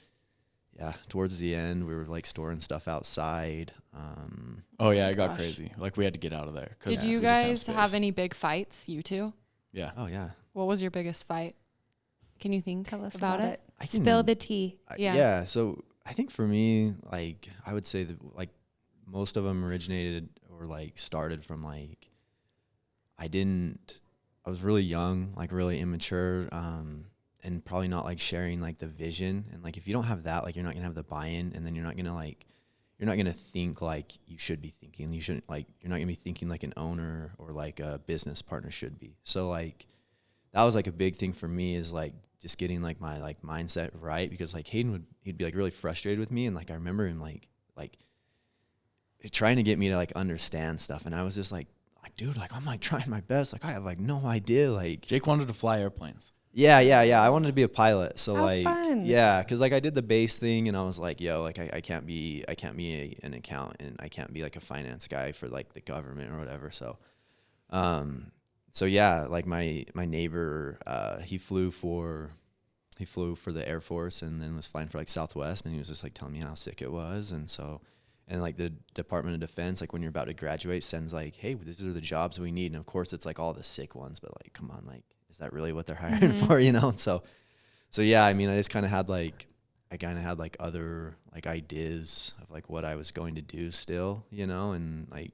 yeah, towards the end we were like storing stuff outside.
Oh yeah, it got
Gosh.
crazy. Like, we had to get out of there. 'Cause
Did you
we just didn't
guys
space.
have any big fights? You two?
Yeah.
Oh yeah,
What was your biggest fight? Can you think
Tell us
about it?
I can-
Spill the tea.
Yeah.
Yeah. So I think for me, like I would say that like most of them originated or like started from like I was really young, like really immature, and probably not like sharing like the vision. And like if you don't have that, like you're not gonna have the buy-in, and then you're not gonna think like you should be thinking. You shouldn't like you're not gonna be thinking like an owner or like a business partner should be. So like that was like a big thing for me, is like just getting like my like mindset right, because like he'd be like really frustrated with me, and like I remember him like trying to get me to like understand stuff, and I was just like dude, like I'm like trying my best, like I have like no idea, like
Jake wanted to fly airplanes.
yeah, I wanted to be a pilot. So
How
like
fun.
yeah, because like I did the base thing, and I was like, yo, like I can't be an accountant, I can't be like a finance guy for like the government or whatever. So so yeah, like my neighbor, he flew for the Air Force, and then was flying for like Southwest, and he was just like telling me how sick it was. And so, and like the Department of Defense, like when you're about to graduate, sends like, hey, these are the jobs we need. And of course it's like all the sick ones, but like, come on, like, is that really what they're hiring for, you know? So yeah, I mean, I just kind of had like, I kind of had like other like ideas of like what I was going to do still, you know, and like,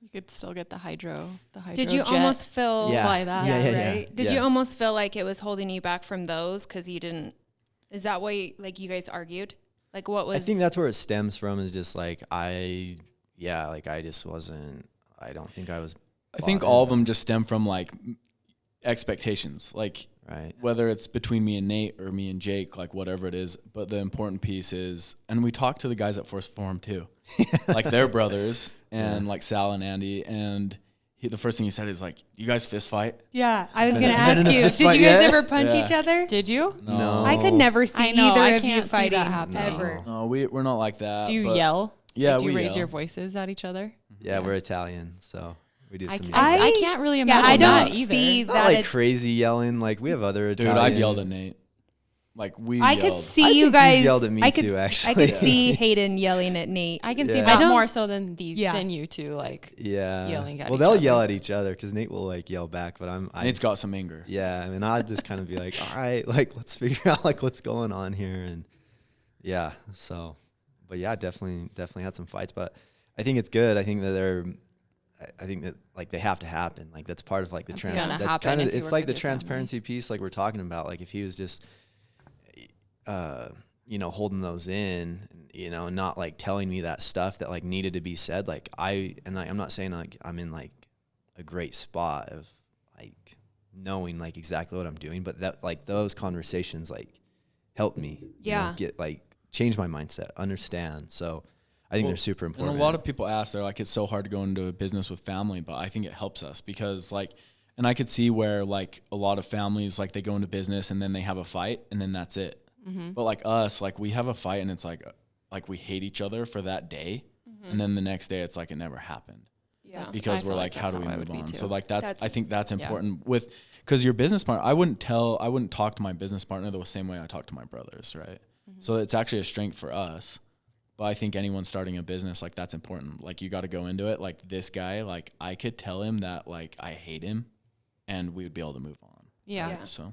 You could still get the hydro
Did you
jet.
almost feel
Yeah.
Fly that.
Yeah.
right? Did you almost feel like it was holding you back from those because you didn't? Is that why like you guys argued? Like what was?
I think that's where it stems from, is just like I just wasn't. I don't think I was.
I think all of them just stem from like expectations, like
Right.
whether it's between me and Nate or me and Jake, like whatever it is. But the important piece is, and we talked to the guys at Force Forum too, like they're brothers, and like Sal and Andy, and the first thing he said is like, "You guys fist fight?"
Yeah, I was gonna
Been in
ask
a
you.
fist
Did
fight
you guys
yet?
ever punch
Yeah.
each other?
Did you?
No.
I could never see
I know,
either
I
of you
can't see
fighting
that happen.
ever.
No, we're not like that.
Do you
but
yell?
Yeah,
Do you
we
raise
yell.
your voices at each other?
Yeah, we're Italian, so we do
I,
some.
I,
yelling.
I can't really
Yeah,
imagine
I
that
don't
either.
see
Not
that.
like crazy yelling. Like we have other
Dude,
Italian.
I've yelled at Nate. Like we
I
yelled.
could see
I
you
think you've
guys.
yelled at me
I could,
too, actually.
I could see Hayden yelling at Nate.
I can see
Yeah.
that
I don't-
more so than
Yeah.
than you two. Like,
Yeah.
yelling at
well,
each
they'll
other.
yell at each other because Nate will like yell back, but
Nate's got some anger.
Yeah, I mean, I'd just kind of be like, all right, like let's figure out like what's going on here, and yeah. So, but yeah, definitely had some fights, but I think it's good. I think that I think that like they have to happen. Like that's part of like the
That's
trans.
gonna
That's
happen
kind of
if you
it's
work
like
with
the
your family.
transparency piece, like we're talking about. Like if he was just, you know, holding those in, you know, and not like telling me that stuff that like needed to be said. Like I'm not saying like I'm in like a great spot of like knowing like exactly what I'm doing, but that like those conversations like helped me, you know, get like change my mindset, understand. So I think they're super important.
And a lot of people ask, they're like, it's so hard to go into a business with family, but I think it helps us because like, and I could see where like a lot of families, like they go into business and then they have a fight and then that's it.
Mm-hmm.
But like us, like we have a fight and it's like we hate each other for that day.
Mm-hmm.
And then the next day it's like it never happened
Yeah,
because
I
we're
feel
like, how
that's
do we
I would
move
be
on?
too.
So like
That's-
I think that's
yeah.
important with, cause your business partner, I wouldn't talk to my business partner the same way I talk to my brothers. Right.
Mm-hmm.
So it's actually a strength for us. But I think anyone starting a business, like that's important. Like you got to go into it. Like this guy, like I could tell him that like I hate him and we would be able to move on.
Yeah.
Yeah.
So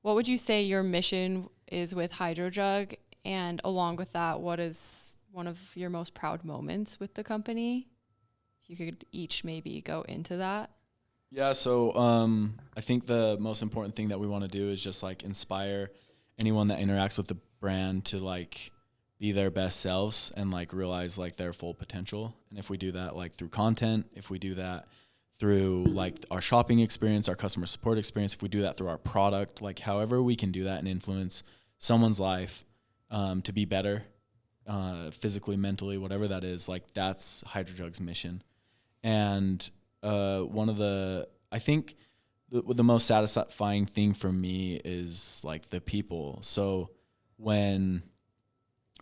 what would you say your mission is with HydroJug, and along with that, what is one of your most proud moments with the company? If you could each maybe go into that.
yeah, so I think the most important thing that we want to do is just like inspire anyone that interacts with the brand to like be their best selves and like realize like their full potential. And if we do that like through content, if we do that through like our shopping experience, our customer support experience, if we do that through our product, like however we can do that and influence someone's life to be better physically, mentally, whatever that is, like that's HydroJug's mission. And I think the most satisfying thing for me is like the people. So when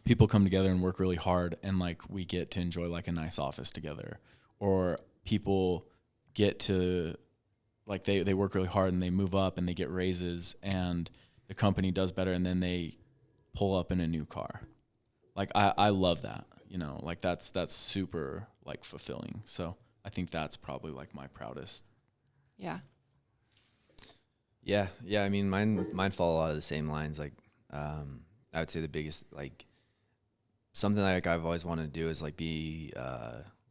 people come together and work really hard and like we get to enjoy like a nice office together, or people get to like they work really hard and they move up and they get raises and the company does better and then they pull up in a new car. Like I love that, you know, like that's super like fulfilling. So I think that's probably like my proudest.
Yeah.
Yeah. I mean, mine fall a lot of the same lines. Like, I would say the biggest, like, something like I've always wanted to do is like be,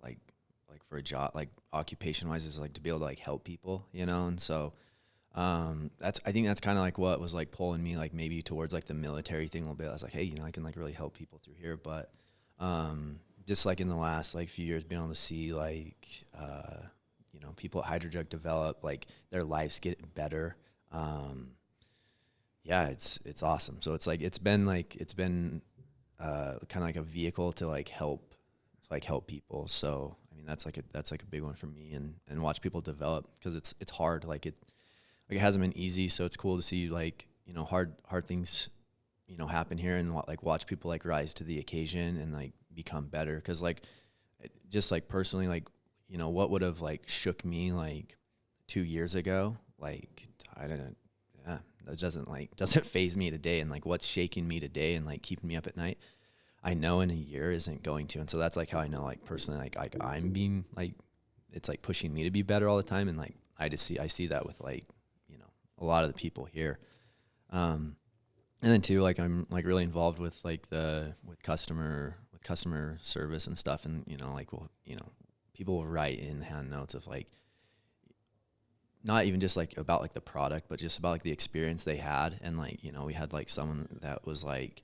like for a job, like occupation wise, is like to be able to like help people, you know? And so, I think that's kind of like what was like pulling me like maybe towards like the military thing a little bit. I was like, hey, you know, I can like really help people through here. But, just like in the last like few years being able to see like, you know, people at HydroJug develop, like their lives get better. Yeah, it's awesome. So it's been kind of like a vehicle to like help people. So I mean that's like a big one for me, and watch people develop, because it's hard. Like it hasn't been easy. So it's cool to see like, you know, hard things, you know, happen here, and like watch people like rise to the occasion and like become better. Because like just like personally, like, you know, what would have like shook me like 2 years ago, like I didn't. Yeah, that doesn't faze me today, and like what's shaking me today and like keeping me up at night, I know in a year isn't going to. And so that's like how I know, like personally, like I'm being like, it's like pushing me to be better all the time. And like I see that with like, you know, a lot of the people here. And then too, like I'm like really involved with like with customer service and stuff. And, people will write in hand notes of like, not even just like about like the product, but just about like the experience they had. And like, we had like someone that was like,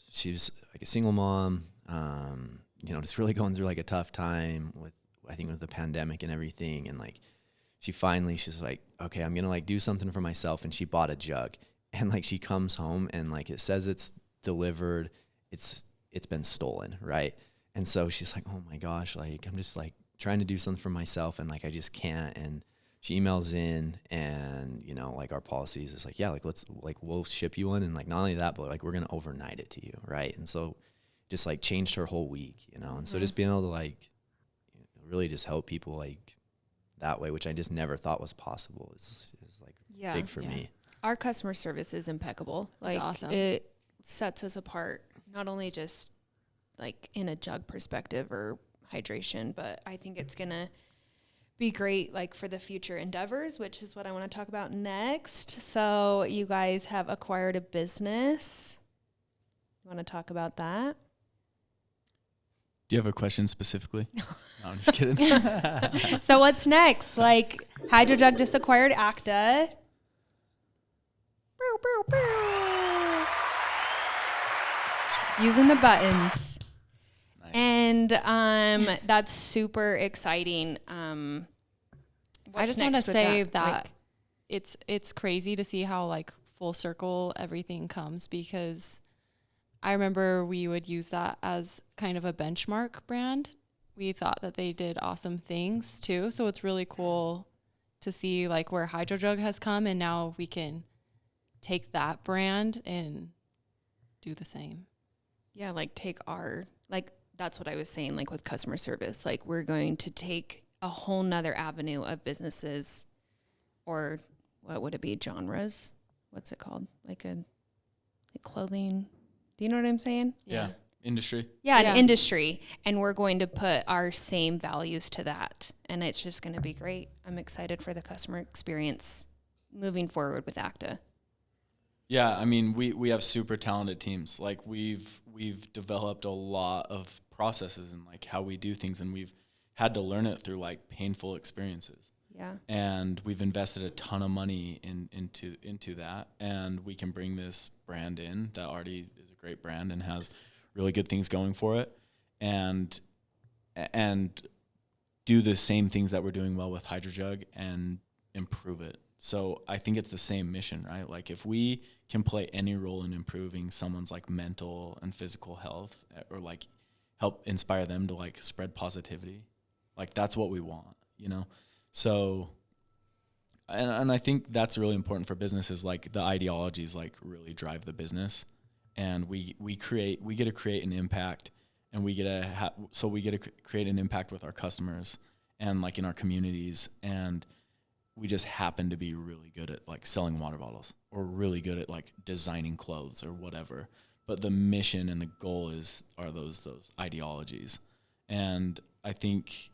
she was like a single mom, just really going through like a tough time with the pandemic and everything. And like, she's like, okay, I'm going to like do something for myself. And she bought a jug, and like, she comes home and like, it says it's delivered. It's been stolen. Right. And so she's like, oh my gosh, like, I'm just like trying to do something for myself. And like, I just can't. And she emails in, and, like, our policies is like, yeah, like, we'll ship you one. And like, not only that, but like, we're going to overnight it to you. Right. And so just like changed her whole week, and so just being able to like really just help people like that way, which I just never thought was possible, is like big for me.
Our customer service is impeccable. Like,
that's awesome.
It sets us apart, not only just like in a jug perspective or hydration, but I think it's going to be great like for the future endeavors, which is what I want to talk about next. So you guys have acquired a business. You want to talk about that?
Do you have a question specifically? No, I'm just kidding.
So what's next? Like, HydroJug just acquired Acta. Bow, bow, bow. Using the buttons.
Nice.
And that's super exciting.
I just want to say that it's crazy to see how like full circle everything comes, because I remember we would use that as kind of a benchmark brand. We thought that they did awesome things too. So it's really cool to see like where HydroJug has come, and now we can take that brand and do the same.
Yeah, like take that's what I was saying, like with customer service. Like, we're going to take a whole nother avenue of businesses, or what would it be? Genres? What's it called? Like clothing. Do you know what I'm saying?
Yeah. Industry.
Yeah, an industry. And we're going to put our same values to that. And it's just going to be great. I'm excited for the customer experience moving forward with Acta.
Yeah, I mean, we have super talented teams. Like, we've developed a lot of processes and like how we do things, and we've had to learn it through like painful experiences.
Yeah.
And we've invested a ton of money into that, and we can bring this brand in that already is a great brand and has really good things going for it, and do the same things that we're doing well with HydroJug and improve it. So I think it's the same mission, right? Like, if we can play any role in improving someone's like mental and physical health, or like help inspire them to like spread positivity, like that's what we want, So, and I think that's really important for businesses. Like, the ideologies like really drive the business, and we get to create an impact, and we get to create an impact with our customers and like in our communities. And we just happen to be really good at like selling water bottles, or really good at like designing clothes or whatever. But the mission and the goal are those ideologies. And I think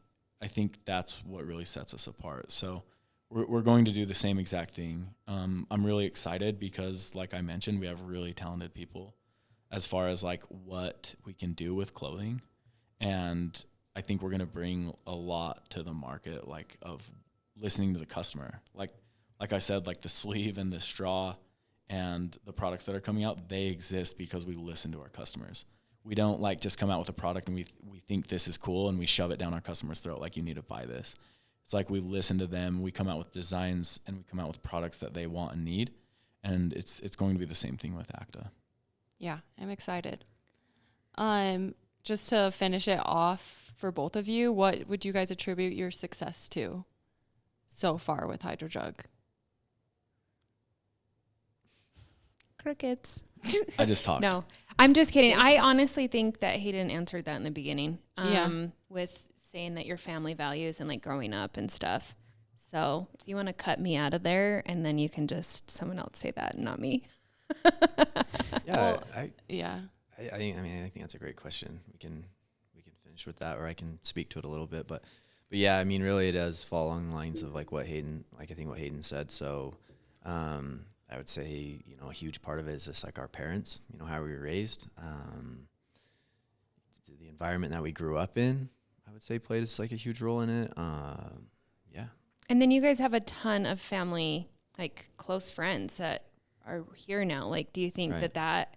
that's what really sets us apart. So we're going to do the same exact thing. I'm really excited because, like I mentioned, we have really talented people as far as like what we can do with clothing. And I think we're going to bring a lot to the market, like of listening to the customer. Like I said, like the sleeve and the straw and the products that are coming out, they exist because we listen to our customers. We don't like just come out with a product and we think this is cool and we shove it down our customer's throat like, you need to buy this. It's like we listen to them, we come out with designs, and we come out with products that they want and need. And it's going to be the same thing with Acta.
Yeah, I'm excited. Just to finish it off for both of you, what would you guys attribute your success to so far with HydroJug?
Crickets.
I just talked.
No, I'm just kidding. I honestly think that Hayden answered that in the beginning. With saying that your family values and like growing up and stuff. So if you want to cut me out of there, and then you can just someone else say that, not me.
I think that's a great question. We can finish with that, or I can speak to it a little bit, but yeah, I mean, really it does fall along the lines of like what Hayden said. So, I would say, a huge part of it is just like our parents, how we were raised. The environment that we grew up in, I would say, played like a huge role in it. Yeah.
And then you guys have a ton of family, like close friends that are here now. Like, do you think that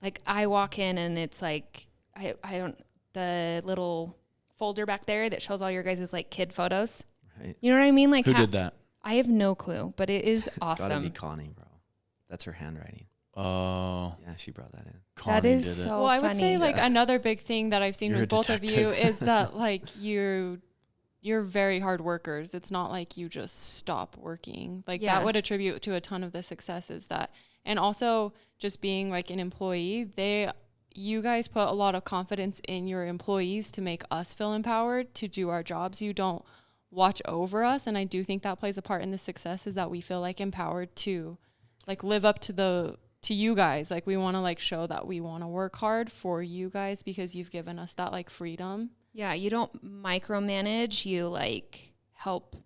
like I walk in and it's like, I don't, the little folder back there that shows all your guys' like kid photos.
Right.
You know what I mean? Like
Who did that?
I have no clue, but it is
It's
awesome.
gotta be Connie, bro. That's her handwriting.
Oh,
Yeah, she brought that in.
That
Connie
is
did it.
so
Well, I would say
funny.
like another big thing that I've seen
You're
with
a
both of you
detective.
is that like you're very hard workers. It's not like you just stop working. Like
Yeah.
that would attribute to a ton of the successes that, and also just being like an employee, you guys put a lot of confidence in your employees to make us feel empowered to do our jobs. You don't watch over us. And I do think that plays a part in the success, is that we feel like empowered to like live up to you guys. Like we want to like show that we want to work hard for you guys because you've given us that like freedom.
Yeah, you don't micromanage. You like help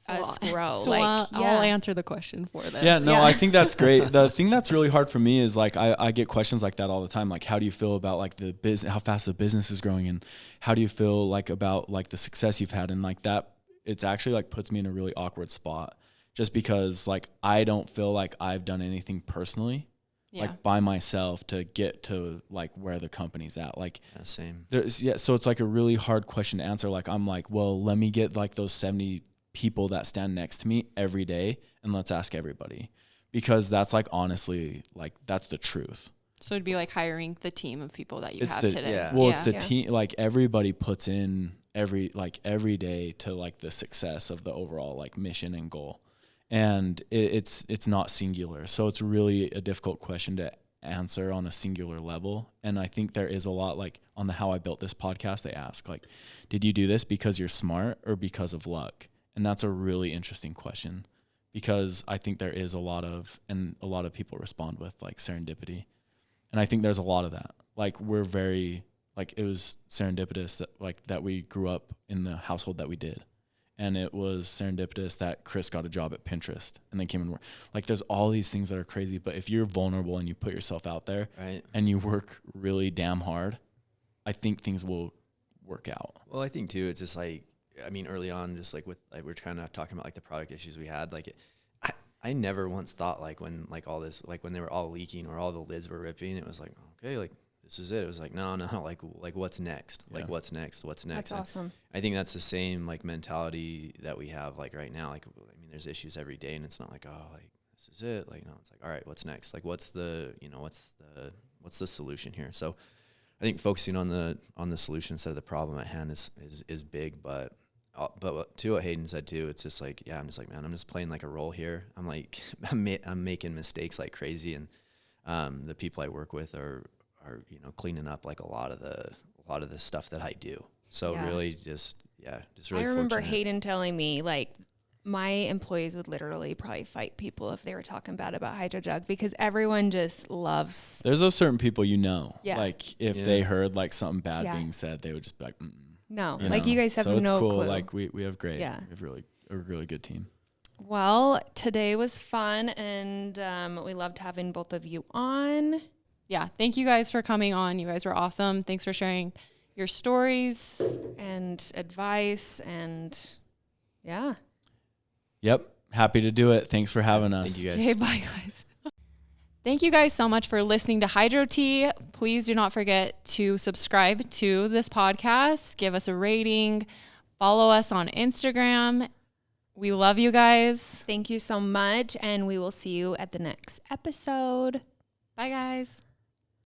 us grow.
So
like,
I'll answer the question for them.
Yeah, no, I think that's great. The thing that's really hard for me is like I get questions like that all the time. Like, how do you feel about like the business, how fast the business is growing, and how do you feel like about like the success you've had? And like that, it's actually like puts me in a really awkward spot, just because like I don't feel like I've done anything personally, like by myself to get to like where the company's at. Like
Same.
so it's like a really hard question to answer. Like I'm like, well, let me get like those 70 people that stand next to me every day and let's ask everybody, because that's like honestly like that's the truth.
So it'd be like hiring the team of people that you have
the,
today.
yeah.
Well, it's the team, like everybody puts in every day to like the success of the overall like mission and goal. And it's not singular. So it's really a difficult question to answer on a singular level. And I think there is a lot like on the How I Built This podcast, they ask like, did you do this because you're smart or because of luck? And that's a really interesting question, because I think there is a lot of people respond with like serendipity. And I think there's a lot of that. Like we're very, like it was serendipitous that we grew up in the household that we did. And it was serendipitous that Chris got a job at Pinterest and then came and worked. Like there's all these things that are crazy, but if you're vulnerable and you put yourself out there and you work really damn hard, I think things will work out.
Well, I think too, it's just like, I mean, early on, just like with, like we're kind of talking about like the product issues we had, like I never once thought like when like all this, like when they were all leaking or all the lids were ripping, it was like, okay, like this is it. It was like, no, like what's next?
Yeah.
Like what's next?
That's awesome.
I think that's the same like mentality that we have like right now. Like, I mean, there's issues every day and it's not like, oh, like this is it. Like, no, it's like, all right, what's next? Like, what's the what's the solution here? So I think focusing on the solution instead of the problem at hand is big, but to what Hayden said too, it's just like, yeah, I'm just like, man, I'm just playing like a role here. I'm like, I'm making mistakes like crazy. And the people I work with are cleaning up like a lot of the stuff that I do. So really just really
I remember
fortunate.
Hayden telling me like my employees would literally probably fight people if they were talking bad about HydroJug, because everyone just loves.
There's those certain people,
Yeah.
like if they heard like something bad being said, they would just be like,
no,
you
like
know?
you guys have
so it's
no
cool.
clue.
Like we have great,
Yeah.
we have a really good team.
Well, today was fun, and we loved having both of you on.
Yeah. Thank you guys for coming on. You guys were awesome. Thanks for sharing your stories
And advice, and yeah.
Yep. Happy to do it. Thanks for having us.
Thank you guys.
Okay, bye guys. Thank you guys so much for listening to HydroTea. Please do not forget to subscribe to this podcast, give us a rating, follow us on Instagram. We love you guys.
Thank you so much, and we will see you at the next episode.
Bye guys.